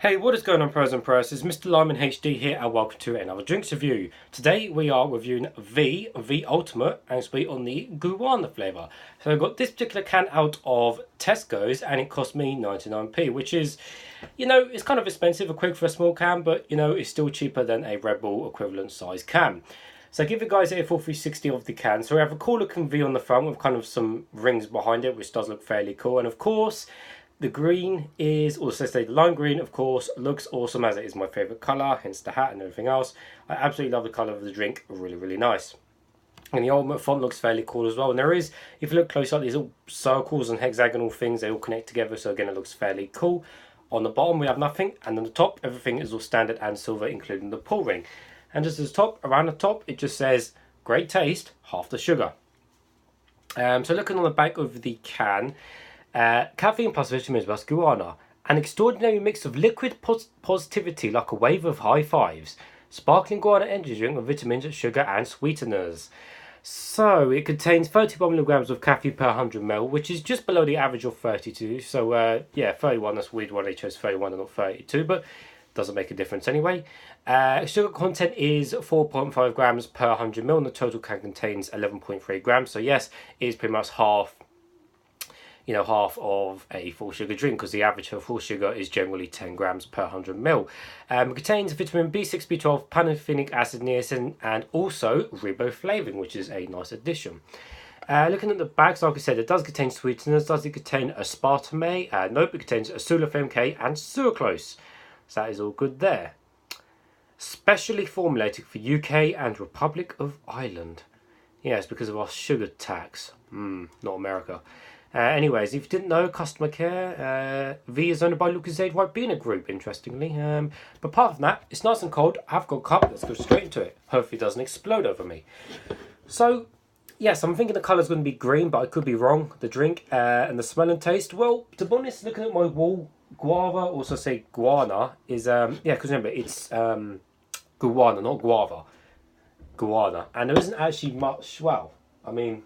Hey, what is going on, pros and pros? It's Mr. Lyman HD here, and welcome to another drinks review. Today we are reviewing V Ultimate, and it's on the Guarana flavour. So I got this particular can out of Tesco's, and it cost me 99p, which is, it's kind of expensive, a quid for a small can, but it's still cheaper than a Red Bull equivalent size can. So I give you guys a full 360 of the can. So we have a cool looking V on the front with kind of some rings behind it, which does look fairly cool, and of course, the green is also the lime green, of course, looks awesome as it is my favourite colour, hence the hat and everything else. I absolutely love the colour of the drink, really, really nice. And the ultimate font looks fairly cool as well. And there is, if you look close up, these all circles and hexagonal things, they all connect together. So again, it looks fairly cool. On the bottom, we have nothing. And on the top, everything is all standard and silver, including the pull ring. And just at the top, around the top, it just says, great taste, half the sugar. So looking on the back of the can, caffeine plus vitamins plus guarana. An extraordinary mix of liquid positivity like a wave of high fives. Sparkling guarana energy drink with vitamins, sugar and sweeteners. So it contains 31 milligrams of caffeine per 100 ml, which is just below the average of 32. So yeah, 31, that's weird why they chose 31 and not 32, but doesn't make a difference anyway. Sugar content is 4.5 grams per 100 ml, and the total can contains 11.3 grams. So yes, it is pretty much half of a full sugar drink, because the average for full sugar is generally 10 grams per 100 ml. It contains vitamin B6, B12, pantothenic acid, niacin, and also riboflavin, which is a nice addition. Looking at the bags, like I said, it does contain sweeteners. Does it contain aspartame? Nope, it contains sulfame K and sucralose. So that is all good there. Specially formulated for UK and Republic of Ireland. Yes, because of our sugar tax. Not America. Anyways, if you didn't know, customer care, V is owned by Lucas Aid White Beaner Group, interestingly. But apart from that, it's nice and cold. I've got a cup. Let's go straight into it. Hopefully it doesn't explode over me. So, yes, I'm thinking the colour's going to be green, but I could be wrong. The drink and the smell and taste. Well, to be honest, looking at my wall, guava, also say guana, is, because remember, it's guana, not guava. Guana. And there isn't actually much, well, I mean,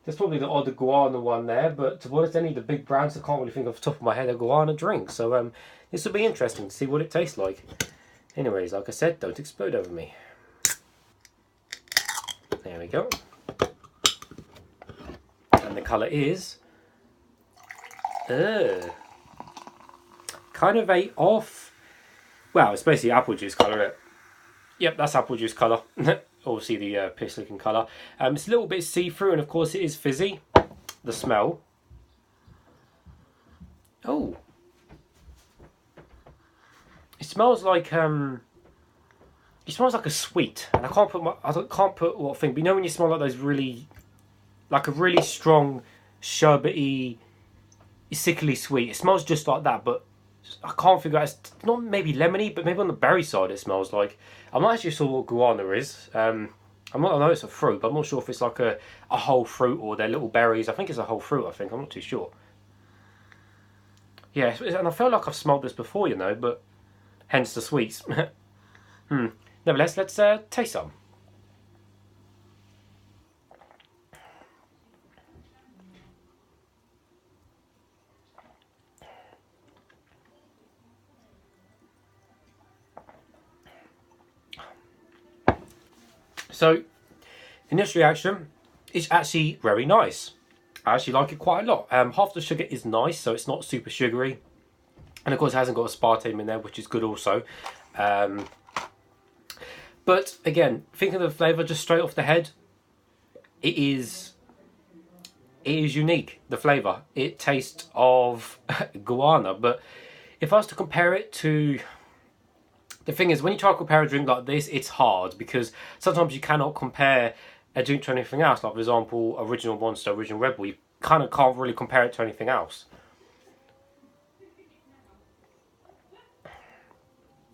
there's probably the odd guarana one there, but to be honest, any of the big brands, I can't really think off the top of my head a guarana drink. So this will be interesting to see what it tastes like. Anyways, like I said, don't explode over me. There we go. And the colour is kind of a off. Well, it's basically apple juice colour, isn't it? Yep, that's apple juice colour. Obviously the piss looking colour. It's a little bit see-through, and of course it is fizzy. The smell. Oh. It smells like a sweet. And I can't put what thing, but you know when you smell like those really, like a really strong, sherbety, sickly sweet. It smells just like that, but I can't figure out, it's not maybe lemony, but maybe on the berry side it smells like. I'm not actually sure what guarana is. I know it's a fruit, but I'm not sure if it's like a whole fruit or they're little berries. I think it's a whole fruit, I'm not too sure. Yeah, and I feel like I've smelled this before, but hence the sweets. Nevertheless, let's taste some. So, initial reaction is actually very nice. I actually like it quite a lot. Half the sugar is nice, so it's not super sugary. And of course it hasn't got aspartame in there, which is good also. But again, thinking of the flavour just straight off the head, it is unique, the flavour. It tastes of guarana, but if I was to compare it to... The thing is, when you try to compare a drink like this, it's hard, because sometimes you cannot compare a drink to anything else. Like, for example, original Monster, original Red Bull, you kind of can't really compare it to anything else.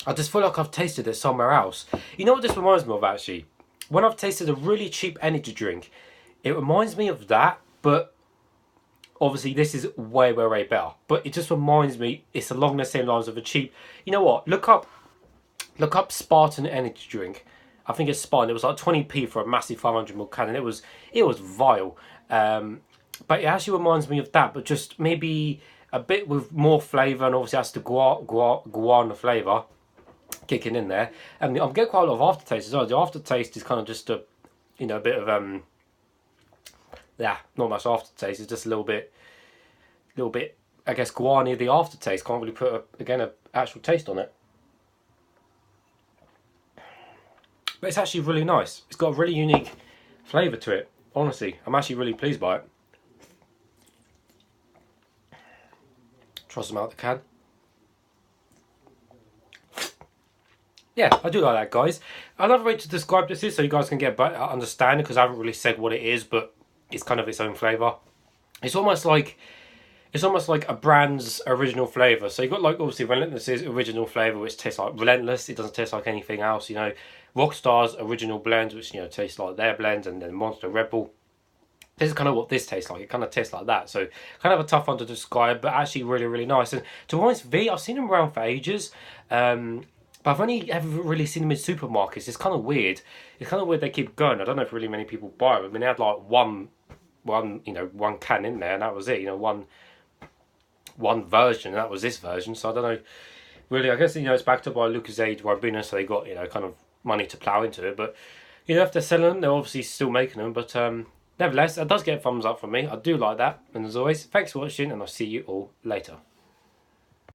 I just feel like I've tasted it somewhere else. You know what this reminds me of, actually? When I've tasted a really cheap energy drink, it reminds me of that, but obviously this is way, way, way better. But it just reminds me, it's along the same lines of a cheap... You know what? Look up Spartan energy drink. I think it's Spartan. It was like 20p for a massive 500ml can, and it was vile. But it actually reminds me of that, but just maybe a bit with more flavour, and obviously that's the guarana flavour kicking in there. And I'm getting quite a lot of aftertaste as well. The aftertaste is kind of just a, you know, a bit of yeah, not much aftertaste. It's just a little bit, I guess, guarana. The aftertaste, can't really put an actual taste on it. But it's actually really nice. It's got a really unique flavour to it. Honestly, I'm actually really pleased by it. Try some out the can. Yeah, I do like that, guys. Another way to describe this is so you guys can get a better understanding, because I haven't really said what it is, but it's kind of its own flavour. It's almost like a brand's original flavour. So you've got, like, obviously Relentless's original flavour, which tastes like Relentless. It doesn't taste like anything else, you know. Rockstar's original blend, which, you know, tastes like their blend, and then Monster Red Bull. This is kind of what this tastes like. It kind of tastes like that. So kind of a tough one to describe, but actually really, really nice. And to be honest, V, I've seen them around for ages. But I've only ever really seen them in supermarkets. It's kind of weird. It's kind of weird they keep going. I don't know if really many people buy them. I mean, they had like one can in there, and that was it. You know, one version, and that was this version. So I don't know. Really, I guess, you know, it's backed up by Lucozade Ribena, so they got, you know, kind of money to plough into it. But, you know, if they're selling them, they're obviously still making them. But nevertheless, it does get a thumbs up from me. I do like that. And as always, thanks for watching, and I'll see you all later.